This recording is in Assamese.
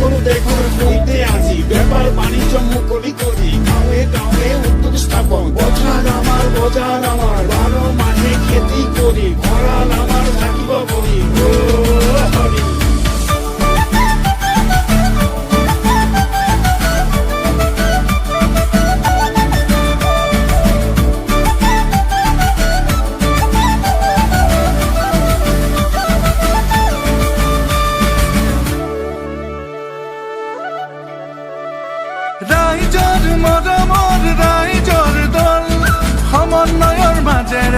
দেখুন দেখুন কইতে আজি ব্যাপাৰ বাণিজ্য মুকলি কৰি গাঁৱে গাঁৱে উদ্যোগ স্থাপন বজাৰ আমাৰ বাৰো মাহে খেতি কৰি ভঁৰাল আমাৰ থাকিব বহি হৰি ৰাইজৰ মৰমৰ ৰাইজৰ দল সমন্বয়ৰ মাজেৰে